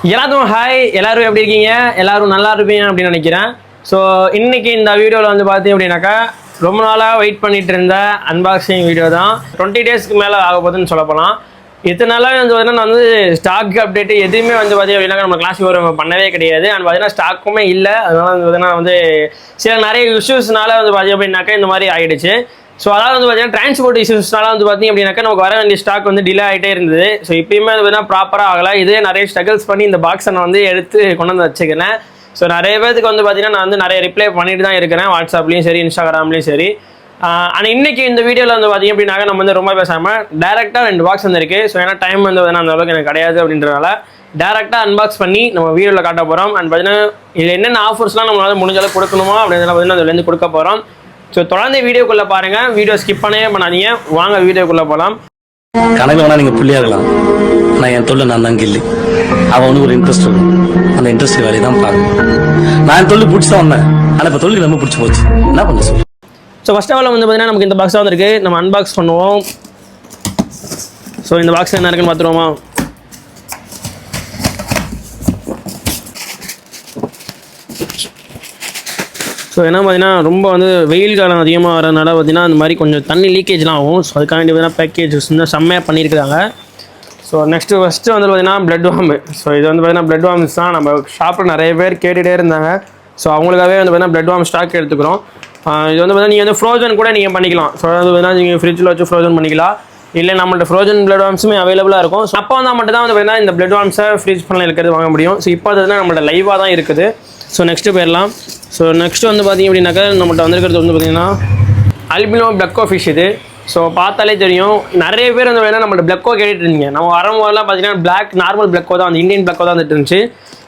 எல்லாத்துக்கும் ஹாய், எல்லாரும் எப்படி இருக்கீங்க? எல்லாரும் நல்லா இருப்பீங்க அப்படின்னு நினைக்கிறேன். ஸோ இன்னைக்கு இந்த வீடியோவில் வந்து பார்த்தீங்க அப்படின்னாக்கா ரொம்ப நாளாக வெயிட் பண்ணிட்டு இருந்த அன்பாக்சிங் வீடியோ தான். 20 டேஸ்க்கு மேலே ஆக போகுதுன்னு சொல்ல போனால். இத்தனை நாளாக வந்து பார்த்தீங்கன்னா நான் வந்து ஸ்டாக் அப்டேட்டு எதுவுமே வந்து பார்த்தீங்க அப்படின்னாக்கா நம்ம கிளாஸுக்கு ஒரு பண்ணவே கிடையாது. அண்ட் பார்த்தீங்கன்னா ஸ்டாக்குமே இல்லை. அதனால வந்து பார்த்தீங்கன்னா வந்து சில நிறைய இஷ்யூஸ்னால வந்து பார்த்தீங்க அப்படின்னாக்கா இந்த மாதிரி ஆகிடுச்சு. ஸோ அதாவது வந்து பார்த்தீங்கன்னா டிரான்ஸ்போர்ட் இஷ்யூஸ்னால வந்து பார்த்தீங்க அப்படின்னாக்கா நமக்கு வர வேண்டிய ஸ்டாக் வந்து டிலே ஆகிட்டே இருந்தது. ஸோ இப்பயுமே அது பார்த்தீங்கன்னா ப்ராப்பராக ஆகலை. இதே நிறைய ஸ்ட்ரகிள்ஸ் பண்ணி இந்த பாக்ஸை நான் வந்து எடுத்து கொண்டு வந்து வச்சுக்கிறேன். ஸோ நிறைய பேருக்கு வந்து பார்த்தீங்கன்னா நான் வந்து நிறைய ரிப்ளை பண்ணிட்டு தான் இருக்கிறேன், வாட்ஸ்அப்லேயும் சரி இன்ஸ்டாகிராம்லேயும் சரி. ஆனால் இன்னைக்கு இந்த வீடியோவில் வந்து பார்த்தீங்க அப்படின்னாக்க நம்ம வந்து ரொம்ப பேசாமல் டேரெக்டாக 2 பாக்ஸ் வந்துருக்கு. ஸோ ஏன்னா டைம் வந்து அந்த அளவுக்கு எனக்கு கிடையாது அப்படின்றனால டேரெக்டாக அன்பாக்ஸ் பண்ணி நம்ம வீடியோவில் காட்ட போகிறோம். அண்ட் பார்த்தீங்கன்னா இதில் என்னென்ன ஆஃபர்ஸ்லாம் நம்மளால முடிஞ்ச அளவுக்கு கொடுக்கணுமோ அப்படின்றத பார்த்தீங்கன்னா அதுலேருந்து கொடுக்க போகிறோம். ஸோ தொடர்ந்து வீடியோக்குள்ளே பாருங்கள், வீடியோ ஸ்கிப் பண்ணவே பண்ணாதீங்க. வாங்க வீடியோக்குள்ளே போகலாம். கனவு வேணா நீங்கள் புள்ளியாக இருக்கலாம், ஆனால் என் தொழில் நான் தான் கில்லி. அவன் வந்து ஒரு இன்ட்ரெஸ்ட் இருக்கும், அந்த இன்ட்ரெஸ்ட் வேலையை தான் பார்க்கணும். நான் என் தொழில் பிடிச்சி தான் வந்தேன், ஆனால் இப்போ தொழில் ரொம்ப பிடிச்சி போச்சு. என்ன பண்ண சொல்லு. ஸோ ஃபர்ஸ்ட் ஆஃப் ஆல் வந்து பார்த்தீங்கன்னா நமக்கு இந்த பாக்ஸ் வந்துருக்கு. நம்ம அன்பாக்ஸ் பண்ணுவோம். ஸோ இந்த பாக்ஸ் என்ன இருக்குன்னு பார்த்துருவோமா? ஸோ என்ன பார்த்தீங்கன்னா ரொம்ப வந்து வெயில் காலம் அதிகமாக வரதுனால பார்த்தீங்கன்னா அந்த மாதிரி கொஞ்சம் தண்ணி லீக்கேஜ்லாம் ஆகும். ஸோ அதுக்காண்டி பார்த்தீங்கன்னா பேக்கேஜஸ் வந்து செம்மையாக பண்ணியிருக்காங்க. ஸோ ஃபஸ்ட்டு வந்து பார்த்தீங்கன்னா பிளட் வார்ம். ஸோ இது வந்து பார்த்தீங்கன்னா பிளட் வார்ம்ஸ் தான் நம்ம ஷாப்பில் நிறைய பேர் கேட்டுகிட்டே இருந்தாங்க. ஸோ அவங்களுக்காகவே வந்து பார்த்தீங்கன்னா பிளட் வார்ம் ஸ்டாக் எடுத்துக்கிறோம். இது வந்து பார்த்தீங்கன்னா நீங்கள் வந்து ஃப்ரோசன் கூட நீங்கள் பண்ணிக்கலாம். ஸோ அது பார்த்தீங்கன்னா நீங்கள் ஃப்ரிட்ஜில் வச்சு ஃப்ரோசன் பண்ணிக்கலாம். இல்லை நம்மள்ட்ட ஃப்ரோசன் பிளட் வார்ம்ஸுமே அவைலபிளாக இருக்கும். ஸோ அப்போ வந்தால் மட்டும் தான் வந்து பார்த்தீங்கன்னா இந்த பிளட் வார்ம்ஸை ஃப்ரிட்ஜ் பண்ணல இருக்கிறது வாங்க முடியும். ஸோ இப்போ அது நம்மள்ட்ட லைவாக தான் இருக்குது. ஸோ நெக்ஸ்ட்டு போயிடலாம். ஸோ நெக்ஸ்ட்டு வந்து பார்த்திங்க அப்படின்னாக்கா நம்மள்ட்ட வந்துருக்கிறது வந்து பார்த்திங்கன்னா அல்பினோ பிளக்கோ ஃபிஷ். இது ஸோ பார்த்தாலே தெரியும். நிறைய பேர் வந்து வேணால் நம்மள்ட்ட பிளக்கோ கேட்டுட்டு இருந்தீங்க. நம்ம வரும்போதெல்லாம் பார்த்தீங்கன்னா பிளாக் நார்மல் பிளக்கோ தான், அந்த இந்தியன் பிளக்கோ தான் வந்துட்டு இருந்துச்சு.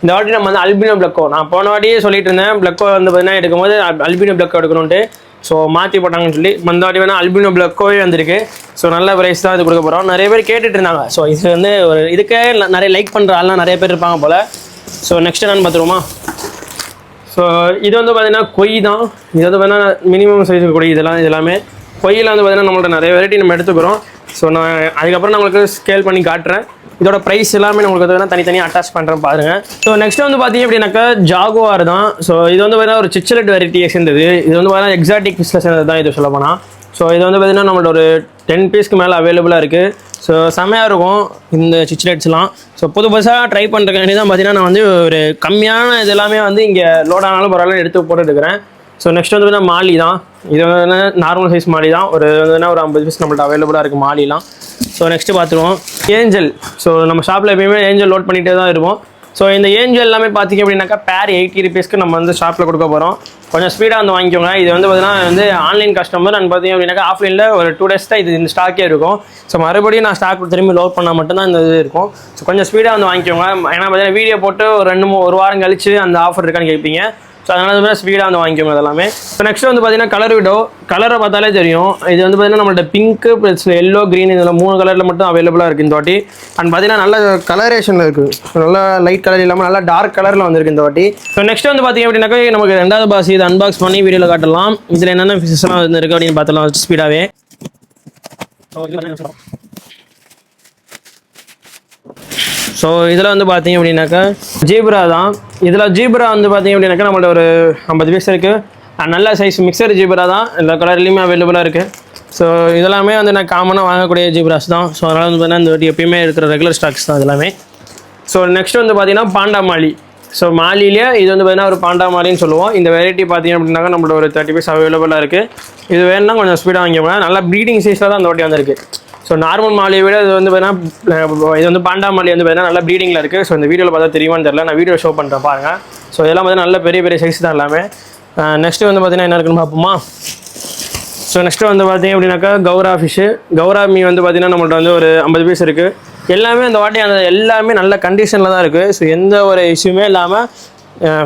இந்த வாட்டி நம்ம வந்து அல்பினோ பிளக்கோ, நான் போன வாட்டியே சொல்லிட்டு இருந்தேன் பிளக்கோ வந்து பார்த்தீங்கன்னா எடுக்கும்போது அல்பினோ பிளக்கோ எடுக்கணுன்ட்டு. ஸோ மாற்றி போட்டாங்கன்னு சொல்லி இந்த வாட்டி வேணால் அல்பினோ பிளக்கோவே வந்திருக்கு. ஸோ நல்ல ப்ரைஸ் தான் இது கொடுக்க போகிறோம். நிறைய பேர் கேட்டுட்டு இருந்தாங்க. ஸோ இது வந்து ஒரு இதுக்கே நிறைய லைக் பண்ணுற ஆள்லாம் நிறைய பேர் இருப்பாங்க போல். ஸோ நெக்ஸ்ட் என்னன்னு பார்த்துருவோமா? ஸோ இது வந்து பார்த்தீங்கன்னா கொய் தான். இது வந்து பார்த்தீங்கன்னா மினிமம் சைஸ் கொய். எல்லாமே கொய்யில் வந்து பார்த்தீங்கன்னா நம்மள்ட்ட நிறைய வெரைட்டி நம்ம எடுத்துக்கிறோம். ஸோ நான் அதுக்கப்புறம் நான் உங்களுக்கு ஸ்கேல் பண்ணி காட்டுறேன். இதோட ப்ரைஸ் எல்லாமே நம்மளுக்கு வந்து தனித்தனியாக அட்டாச் பண்ணுறேன் பாருங்கள். ஸோ நெக்ஸ்ட் வந்து பார்த்தீங்க அப்படின்னாக்கா ஜாகுவார் தான். ஸோ இது வந்து பார்த்தீங்கன்னா ஒரு சிச்சலட் வெரைட்டியை சேர்ந்தது. இது வந்து பார்த்தீங்கன்னா எக்ஸாட்டிக் ஃபிஷ்ஷில் சேர்ந்தது தான் இது சொல்ல போனால். ஸோ இது வந்து பார்த்தீங்கன்னா நம்மள்ட்ட ஒரு 10 பீஸ்க்கு மேலே அவைலபிளாக இருக்குது. ஸோ செம்மையாக இருக்கும் இந்த சிச்லெட்ஸ்லாம். ஸோ புதுசாக ட்ரை பண்ணுறதுக்காண்டி தான் பார்த்தீங்கன்னா நான் வந்து ஒரு கம்மியான இது எல்லாமே வந்து இங்கே லோட் ஆனாலும் பரவாயில்ல எடுத்து போட்டுருக்கிறேன். ஸோ நெக்ஸ்ட் வந்து பார்த்தீங்கன்னா மாலி தான். இது வந்து நார்மல் சைஸ் மாலி தான். ஒரு 50 பீஸ் நம்மள்ட்ட அவைலபிளாக இருக்குது மாலிலாம். ஸோ நெக்ஸ்ட்டு பார்த்துருவோம் ஏஞ்சல். ஸோ நம்ம ஷாப்பில் எப்பயுமே ஏஞ்சல் லோட் பண்ணிகிட்டே தான் இருப்போம். ஸோ இந்த ஏஞ்சல் எல்லாமே பார்த்திங்க அப்படின்னாக்கா பேர் 80 ருபீஸ்க்கு நம்ம வந்து ஷாப்பில் கொடுக்க போகிறோம். கொஞ்சம் ஸ்பீடாக வந்து வாங்கிக்கோங்க. இது வந்து பார்த்தீங்கன்னா வந்து ஆன்லைன் கஸ்டமர் அண்ட் பார்த்திங்க அப்படின்னாக்கா ஆஃப்லைனில் ஒரு 2 டேஸ் தான் இது இந்த ஸ்டாக்கே இருக்கும். ஸோ மறுபடியும் நான் ஸ்டாக் திரும்பி லோட் பண்ணால் மட்டும்தான் இந்த இது இருக்கும். ஸோ கொஞ்சம் ஸ்பீடாக வந்து வாங்கிக்கோங்க. ஏன்னா பார்த்தீங்கன்னா வீடியோ போட்டு ஒரு வாரம் கழிச்சு அந்த ஆஃபர் இருக்கான்னு கேட்பீங்க. ஸோ அதனால ஸ்பீடாக வந்து வாங்கிக்கோங்க அதெல்லாமே. ஸோ நெக்ஸ்ட் வந்து பார்த்தீங்கன்னா கலர் விடோ. கலரை பார்த்தாலே தெரியும். இது வந்து பார்த்தீங்கன்னா நம்மள்ட்ட பிங்க்கு ப்ளஸ் எல்லோ க்ரீன் இதில் 3 கலரில் மட்டும் அவைலபிளாக இருக்குது இந்த வாட்டி. அண்ட் பார்த்தீங்கன்னா நல்ல கலரேஷனில் இருக்குது. ஸோ நல்லா லைட் கலர் இல்லாமல் நல்லா டார்க் கலரில் வந்துருக்கு இந்த வாட்டி. ஸோ நெக்ஸ்ட் வந்து பார்த்தீங்க அப்படின்னாக்கா நமக்கு 2வது பாஸ் இது அன்பாக்ஸ் பண்ணி வீடியோவில் காட்டலாம். இதில் என்னென்ன ஃபிஷஸ்லாம் இருக்குது அப்படின்னு பார்த்தலாம் ஸ்பீடாகவே. ஸோ இதில் வந்து பார்த்தீங்க அப்படின்னாக்கா ஜீப்ரா தான். இதில் ஜீப்ரா வந்து பார்த்தீங்க அப்படின்னாக்கா நம்மள்ட்ட ஒரு 50 பீஸ் இருக்குது. நல்ல சைஸ் மிக்சர் ஜீப்ரா தான். எல்லா கலர்லேயுமே அவைலபிளாக இருக்குது. ஸோ இதெல்லாமே வந்து நான் காமனாக வாங்கக்கூடிய ஜீப்ராஸ் தான். ஸோ அதனால் வந்து பார்த்தீங்கன்னா இந்த வாட்டி எப்பயுமே இருக்கிற ரெகுலர் ஸ்டாக்ஸ் தான் எல்லாமே. ஸோ நெக்ஸ்ட் வந்து பார்த்தீங்கன்னா பாண்டா மாலி. ஸோ மாலிலேயே இது வந்து பார்த்தீங்கன்னா ஒரு பாண்டா மாலின்னு சொல்லுவோம். இந்த வெரைட்டி பார்த்தீங்க அப்படின்னாக்கா நம்மளோட ஒரு 30 பீஸ் அவைலபிளாக இருக்குது. இது வேணும்னா கொஞ்சம் ஸ்பீடாக வாங்கிக்கோங்க. நல்லா ப்ரீடிங் சைஸில் தான் அந்த வாட்டி வந்திருக்கு. ஸோ நார்மல் மாலியை விட இது வந்து பார்த்தீங்கன்னா இது வந்து பாண்டா மாலி வந்து பார்த்தீங்கன்னா நல்லா ப்ரீடிங்கில் இருக்குது. ஸோ இந்த வீடியோவில் பார்த்தா தெரியுமான்னு தெரியல, நான் வீடியோ ஷோ பண்ணுறேன் பாருங்கள். ஸோ இதெல்லாம் பார்த்தீங்கன்னா நல்ல பெரிய பெரிய சைஸ் தான் எல்லாமே. நெக்ஸ்ட்டு வந்து பார்த்தீங்கன்னா என்ன இருக்குன்னு பார்ப்போமா? ஸோ நெக்ஸ்ட்டு வந்து பார்த்தீங்க அப்படின்னாக்கா கௌரா ஃபிஷ்ஷு. கௌரா மீ வந்து பார்த்தீங்கன்னா நம்மள்ட்ட வந்து ஒரு 50 பீஸ் இருக்குது. எல்லாமே அந்த வாட்டி அந்த எல்லாமே நல்ல கண்டிஷனில் தான் இருக்குது. ஸோ எந்த ஒரு இஷ்யூமே இல்லாமல்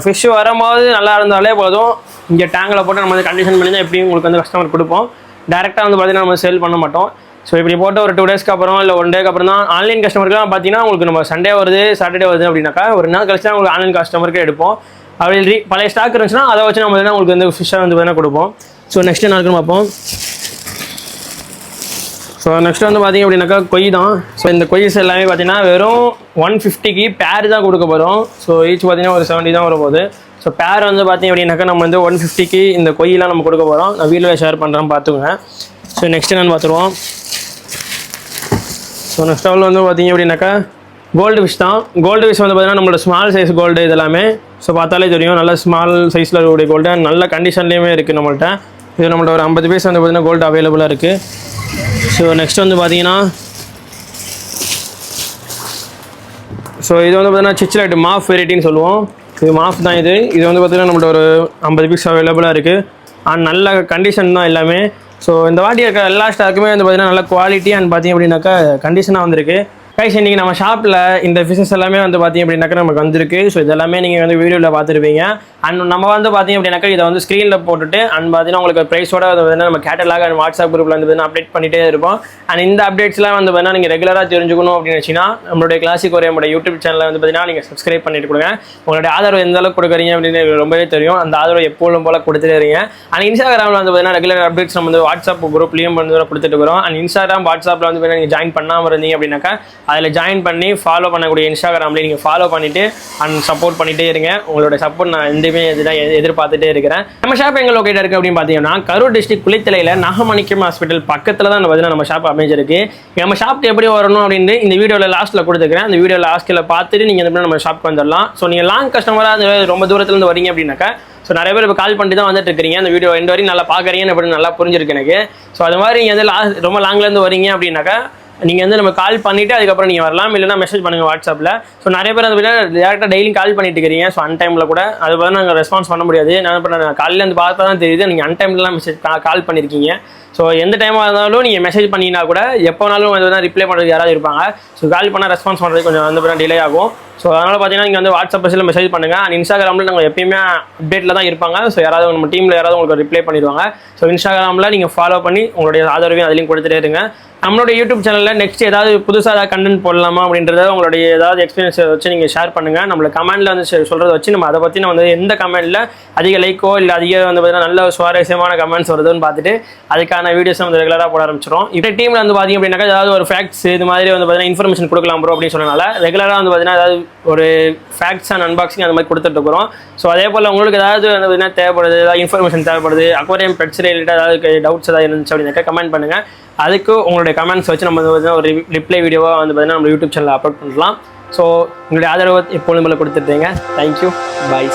ஃபிஷ்ஷு வரும்போது நல்லா இருந்தாலே போதும். இங்கே டேங்கில் போட்டு நம்ம வந்து கண்டிஷன் பண்ணி தான் எப்படியும் உங்களுக்கு வந்து கஸ்டமர் கொடுப்போம். டேரெக்டாக வந்து பார்த்தீங்கன்னா நம்ம சேல் பண்ண மாட்டோம். ஸோ இப்படி போட்டு ஒரு 2 டேஸ்க்கு அப்புறம் இல்லை 1 டேக்கு அப்புறம் தான் ஆன்லைன் கஸ்டமருக்குலாம் பார்த்தீங்கன்னா உங்களுக்கு நம்ம சண்டே வருது சாட்டர்டே வருது அப்படின்னாக்கா ஒரு நாள் கழிச்சு தான் உங்களுக்கு ஆன்லைன் கஸ்டமருக்கு எடுப்போம். அப்படி பழைய ஸ்டாக் இருந்துச்சுன்னா அதை வச்சு நம்ம உங்களுக்கு வந்து ஃபிஷ்ஷாக வந்து பார்த்தீங்கன்னா கொடுப்போம். ஸோ நெக்ஸ்ட் என்ன இருக்குன்னு பார்ப்போம். ஸோ நெக்ஸ்ட் வந்து பார்த்தீங்க அப்படின்னாக்கா கொய் தான். ஸோ இந்த கொய்ஸ் எல்லாமே பார்த்தீங்கன்னா வெறும் 150க்கு பேர் தான் கொடுக்க போகிறோம். ஸோ ஈச் பார்த்தீங்கன்னா ஒரு 70 தான் வரப்போகுது. ஸோ பேர் வந்து பார்த்தீங்க அப்படின்னாக்கா நம்ம வந்து 150க்கு இந்த கொய்யெலாம் நம்ம கொடுக்க போகிறோம். நான் வீடியோவில் ஷேர் பண்ணுறேன் பார்த்துக்கோங்க. ஸோ நெக்ஸ்ட் என்னென்னு பார்த்துருவோம். ஸோ நெக்ஸ்ட் லெவலில் வந்து பார்த்தீங்க அப்படின்னாக்கா கோல்டு ஃபிஷ் தான். கோல்டு ஃபிஷ் வந்து பார்த்தீங்கன்னா நம்மளோட ஸ்மால் சைஸ் கோல்டு இதெல்லாமே. ஸோ பார்த்தாலே தெரியும் நல்ல ஸ்மால் சைஸில் இருக்கக்கூடிய கோல்டு அண்ட் நல்ல கண்டிஷன்லேயுமே இருக்குது நம்மள்ட்ட. இது நம்மள்ட்ட ஒரு 50 பீஸ் வந்து பார்த்தீங்கன்னா கோல்டு அவைலபிளாக இருக்குது. ஸோ நெக்ஸ்ட் வந்து பார்த்தீங்கன்னா ஸோ இது வந்து பார்த்தீங்கன்னா சிச்லைட் மாஃப் வெரைட்டின்னு சொல்லுவோம். இது மாஃப் தான். இது வந்து பார்த்தீங்கன்னா நம்மள்ட்ட ஒரு 50 பீஸ் அவைலபிளாக இருக்குது அண்ட் நல்ல கண்டிஷன் தான் எல்லாமே. ஸோ இந்த வாட்டி இருக்க எல்லா ஸ்டாக்குமே வந்து பார்த்தீங்கன்னா நல்ல குவாலிட்டி அண்ட் பார்த்தீங்க அப்படின்னாக்கா கண்டிஷனாக வந்திருக்கு. கைஸ் இன்றைக்கி நம்ம ஷாப்பில் இந்த ஃபிஷஸ் எல்லாமே வந்து பார்த்தீங்க அப்படின்னாக்கா நமக்கு வந்திருக்கு. ஸோ இதெல்லாமே நீங்கள் வந்து வீடியோவில் பார்த்துருப்பீங்க. அண்ட் நம்ம வந்து பார்த்தீங்க அப்படின்னாக்கா இதை வந்து ஸ்க்ரீனில் போட்டுட்டு அண்ட் பார்த்தீங்கன்னா உங்களுக்கு ப்ரைஸோட வந்து நம்ம கேட்டலாக அண்ட் வாட்ஸ்அப் குரூப்பில் வந்து பார்த்தீங்கன்னா அப்டேட் பண்ணிகிட்டே இருப்போம். அண்ட் இந்த அப்டேட்ஸ்லாம் வந்து பார்த்தீங்கன்னா நீங்கள் ரெகுலராக தெரிஞ்சுக்கணும் அப்படின்னு வச்சிங்கன்னா நம்மளுடைய கிளாசிக் ஒரே நம்மளுடைய யூடியூப் சேனலில் வந்து பார்த்தீங்கன்னா நீங்கள் சப்ஸ்கிரைப் பண்ணிட்டு கொடுங்க. உங்களுடைய ஆதரவு எந்த அளவுக்கு கொடுக்குறீங்க அப்படின்னு எனக்கு ரொம்பவே தெரியும். அந்த ஆதரவு எப்போதும் போல் கொடுத்துட்டே இருங்க. அண்ட் இன்ஸ்டாகிராமில் வந்து பார்த்தீங்கன்னா ரெகுலர் அப்டேட்ஸ் நம்ம வந்து வாட்ஸ்அப் குரூப்லேயும் வந்து கொடுத்துட்டு இருக்கிறோம். அண்ட் இன்ஸ்டாகிராம் வாட்ஸ்அப்பில் வந்து பார்த்தீங்கன்னா நீங்கள் ஜாயின் பண்ணாமல் இருந்தீங்க அப்படின்னாக்கா அதில் ஜாயின் பண்ணி ஃபாலோ பண்ணக்கூடிய இன்ஸ்டாகிராம்லேயே நீங்கள் ஃபாலோ பண்ணிவிட்டு அண்ட் சப்போர்ட் பண்ணிகிட்டே இருங்க. உங்களோட சப்போர்ட் நான் எதுவுமே எதிர்பார்த்துட்டே இருக்கிறேன். நம்ம ஷாப் எங்கே லொக்கேட் இருக்குது அப்படின்னு பார்த்தீங்கன்னா கரூர் டிஸ்ட்ரிக்ட் குளித்தலையில் நாகமணிக்கம் ஹாஸ்பிட்டல் பக்கத்தில் தான் பார்த்தீங்கன்னா நம்ம ஷாப் அமைஞ்சிருக்கு. நம்ம ஷாப்க்கு எப்படி வரணும் அப்படின்னு இந்த வீடியோவில் லாஸ்ட்டில் கொடுத்துக்கிறேன். அந்த வீடியோவில் லாஸ்ட்டில் பார்த்துட்டு நீங்கள் இந்த நம்ம ஷாப்க்கு வந்துடலாம். ஸோ நீங்கள் லாங் கஸ்டமராக ரொம்ப தூரத்துலேருந்து வரீங்க அப்படின்னாக்கா ஸோ நிறைய பேர் இப்போ கால் பண்ணிட்டு தான் வந்துட்டு இருக்கிறீங்க. அந்த வீடியோ இந்த வரைக்கும் நல்லா பார்க்குறீங்கன்னு அப்படின்னு நல்லா புரிஞ்சிருக்கு எனக்கு. ஸோ அது மாதிரி நீங்கள் வந்து ரொம்ப லாங்லேருந்து வரீங்க அப்படின்னாக்கா நீங்கள் வந்து நம்ம கால் பண்ணிவிட்டு அதுக்கப்புறம் நீங்கள் வரலாம். இல்லைனா மெசேஜ் பண்ணுங்கள் வாட்ஸ்அப்பில். ஸோ நிறைய பேர் வந்து டேரெக்டாக டெய்லியும் கால் பண்ணிட்டு இருக்கிறீங்க. ஸோ அன்டைமில் கூட அது பார்த்து நாங்கள் ரெஸ்பான்ஸ் பண்ண முடியாது. நான் இப்போ காலையில் வந்து பார்த்தா தான் தெரியுது நீங்கள் அன்டைம்லாம் மெசேஜ் கால் பண்ணியிருக்கீங்க. ஸோ எந்த டைமாக இருந்தாலும் நீங்கள் மெசேஜ் பண்ணினா கூட எப்போனாலும் வந்து ரிப்ளை பண்ணுறது யாராவது இருப்பாங்க. ஸோ கால் பண்ணால் ரெஸ்பான்ஸ் பண்ணுறது கொஞ்சம் வந்து டிலே ஆகும். ஸோ அதனால் பார்த்தீங்கன்னா நீங்கள் வந்து வாட்ஸ்அப் மெசேஜில் மெசேஜ் பண்ணுங்கள். அண்ட் இன்ஸ்டாகிராமில் நாங்கள் எப்பயுமே அப்டேட்டில் தான் இருப்பாங்க. ஸோ யாராவது நம்ம டீமில் யாராவது உங்களுக்கு ரிப்ளை பண்ணிடுவாங்க. ஸோ இன்ஸ்டாகிராமில் நீங்கள் ஃபாலோ பண்ணி உங்களுடைய ஆதரவையும் அதுலேயும் கொடுத்துட்டே இருங்க. நம்மளுடைய யூடியூப் சேனலில் நெக்ஸ்ட் ஏதாவது புதுசாக ஏதாவது கண்டென்ட் போடலாமா அப்படின்றத உங்களுடைய ஏதாவது எக்ஸ்பீரியன்ஸை வச்சு நீங்கள் ஷேர் பண்ணுங்கள். நம்மளை கமெண்ட்டில் வந்து சொல்கிறத வச்சு நம்ம அதை பற்றி நம்ம வந்து எந்த கமெண்ட்டில் அதிக லைக்கோ இல்லை அதிக வந்து பார்த்தீங்கன்னா நல்ல சுவாரஸ்யமான கமெண்ட்ஸ் வருதுன்னு பார்த்துட்டு அதுக்கான வீடியோஸை வந்து ரெகுலராக போட ஆரம்பிச்சிடும். இப்போ டீமில் வந்து பார்த்தீங்க அப்படின்னாக்கா ஏதாவது ஒரு ஃபேக்ட்ஸ் இது மாதிரி வந்து பார்த்தீங்கன்னா இன்ஃபர்மேஷன் கொடுக்கலாம் ப்ரோ அப்படின்னு சொன்னனால ரெகுலராக வந்து பார்த்தீங்கன்னா ஏதாவது ஒரு ஃபேக்ட்ஸ் அண்ட் அன்பாக்சிங் அந்த மாதிரி கொடுத்துட்டு இருக்கிறோம். ஸோ அதே போல் உங்களுக்கு ஏதாவது வந்து பார்த்தீங்கன்னா தேவைப்படுது, ஏதாவது இன்ஃபர்மேஷன் தேவைப்படுது, அக்வாரியம் பெட்ஸ் ரிலேட்டட் ஏதாவது டவுட்ஸ் ஏதாவது இருந்துச்சு அப்படின்னாக்கா கமெண்ட் பண்ணுங்கள். அதுக்கு உங்களுடைய கமெண்ட்ஸ் வச்சு நம்ம வந்து ஒரு ரிப்ளை வீடியோவாக வந்து பார்த்தீங்கன்னா நம்ம யூடியூப் சேனலில் அப்லோட் பண்ணலாம். ஸோ உங்களுடைய ஆதரவு எப்பொழுதும் போல கொடுத்துட்டீங்க. தேங்க்யூ. பாய்.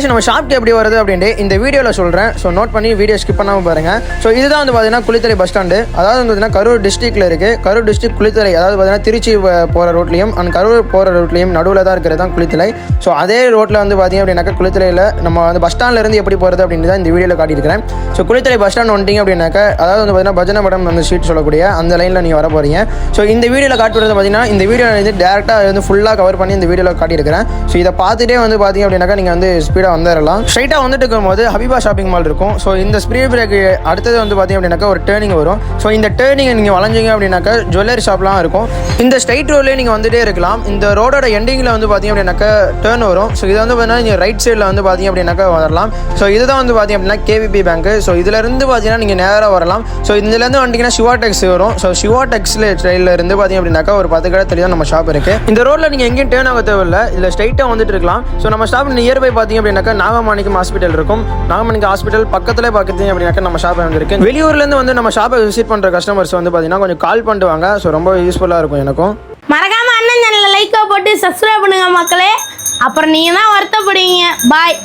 guys, நம்ம ஷாப்க்கு எப்படி வருது அப்படின்ட்டு இந்த வீடியோவில் சொல்கிறேன். ஸோ நோட் பண்ணி வீடியோ ஸ்கிப் பண்ணாமல் பாருங்கள். ஸோ இதுதான் வந்து பார்த்தீங்கன்னா குளித்தலை பஸ் ஸ்டாண்டு. அதாவது வந்து பார்த்தீங்கன்னா கரூர் டிஸ்ட்ரிக்ட்டில் இருக்குது. கரூர் டிஸ்ட்ரிக்ட் குளித்தலை, அதாவது பார்த்தீங்கன்னா திருச்சி போகிற ரோட்லையும் அண்ட் கரூர் போகிற ரோட்லையும் நடுவில் தான் இருக்கிறது தான் குளித்தலை. ஸோ அதே ரோட்டில் வந்து பார்த்தீங்க அப்படின்னாக்கா குளித்தலையில் நம்ம வந்து பஸ் ஸ்டாண்ட்லேருந்து எப்படி போகிறது அப்படின்னு தான் இந்த வீடியோவில் காட்டியிருக்கிறேன். ஸோ குளித்தலை பஸ் ஸ்டாண்ட் வந்துட்டிங்க அப்படின்னாக்கா, அதாவது வந்து பார்த்தீங்கன்னா பஜனை படம் அந்த ஸ்ட்ரீட் சொல்லக்கூடிய அந்த லைனில் நீங்கள் வர போகிறீங்க. ஸோ இந்த வீடியோவில் காட்டுறது பார்த்தீங்கன்னா இந்த வீடியோவில் வந்து டேரெக்டாக வந்து ஃபுல்லாக கவர் பண்ணி இந்த வீடியோவில் காட்டியிருக்கிறேன். ஸோ இதை பார்த்துட்டே வந்து பார்த்தீங்க அப்படின்னாக்கா நீங்கள் வந்து ஸ்பீடாக வந்துடலாம். ஸ்ட்ரைட்டாக வந்துட்டு இருக்கும்போது ஹபிபா ஷாப்பிங் மால் இருக்கும். ஸோ இந்த ஸ்பீட் பிரேக் அடுத்தது வந்து பார்த்தீங்க அப்படின்னாக்கா ஒரு டேர்னிங் வரும். ஸோ இந்த டேர்னிங்கை நீங்கள் வளைஞ்சிங்க அப்படின்னாக்கா ஜுவல்லரி ஷாப்லாம் இருக்கும். இந்த ஸ்ட்ரைட் ரோட்லேயே நீங்கள் வந்துட்டே இருக்கலாம். இந்த ரோடோட எண்டிங்கில் வந்து பார்த்தீங்க அப்படின்னாக்கா டேர்ன் வரும். ஸோ இதை வந்து பார்த்தீங்கன்னா நீங்கள் ரைட் சைடில் வந்து பார்த்தீங்க அப்படின்னாக்கா வரலாம். ஸோ இதுதான் வந்து பார்த்தீங்க அப்படின்னா கேவிபி பேங்க். ஸோ இதுலேருந்து பார்த்தீங்கன்னா நீங்கள் நேராக வரலாம். ஸோ இதுலேருந்து வந்துட்டிங்கன்னா சிவா டெக்ஸ் வரும். ஸோ சிவா டெக்ஸில் ட்ரெயிலில் இருந்து பார்த்தீங்க அப்படின்னாக்கா ஒரு 10 கடை தெளிவாக நம்ம ஷாப் இருக்குது. இந்த ரோட்டில் நீங்கள் எங்கேயும் டேர்ன் ஆக தேவையில்லை. இதில் ஸ்ட்ரைட்டாக வந்துட்டு இருக்கலாம். ஸோ நம்ம ஷாப் நியர்பை பார்த்தீங்க அப்படின்னாக்கா நாகமாணிக்கம் ஹாஸ்பிட்டல் இருக்கும். நாகமாணிக்கம் ஹாஸ்பிட்டல் பக்கத்தில் பார்த்தீங்க அப்படின்னாக்கா நம்ம ஷாப் வந்துருக்கு. வெளியூர்லேருந்து வந்து நம்ம ஷாப்பை விசிட் பண்ணுற கஸ்டமர்ஸ் வந்து பார்த்தீங்கன்னா கொஞ்சம் கால் பண்ணிட்டு வாங்க. ஸோ ரொம்ப யூஸ்ஃபுல்லாக இருக்கும் எனக்கும். மறக்காம அண்ணன் சேனலில் லைக்கை போட்டு சப்ஸ்கிரைப் பண்ணுங்க மக்களே. அப்புறம் நீங்கள் தான் வருத்தப்படுவீங்க. பாய்.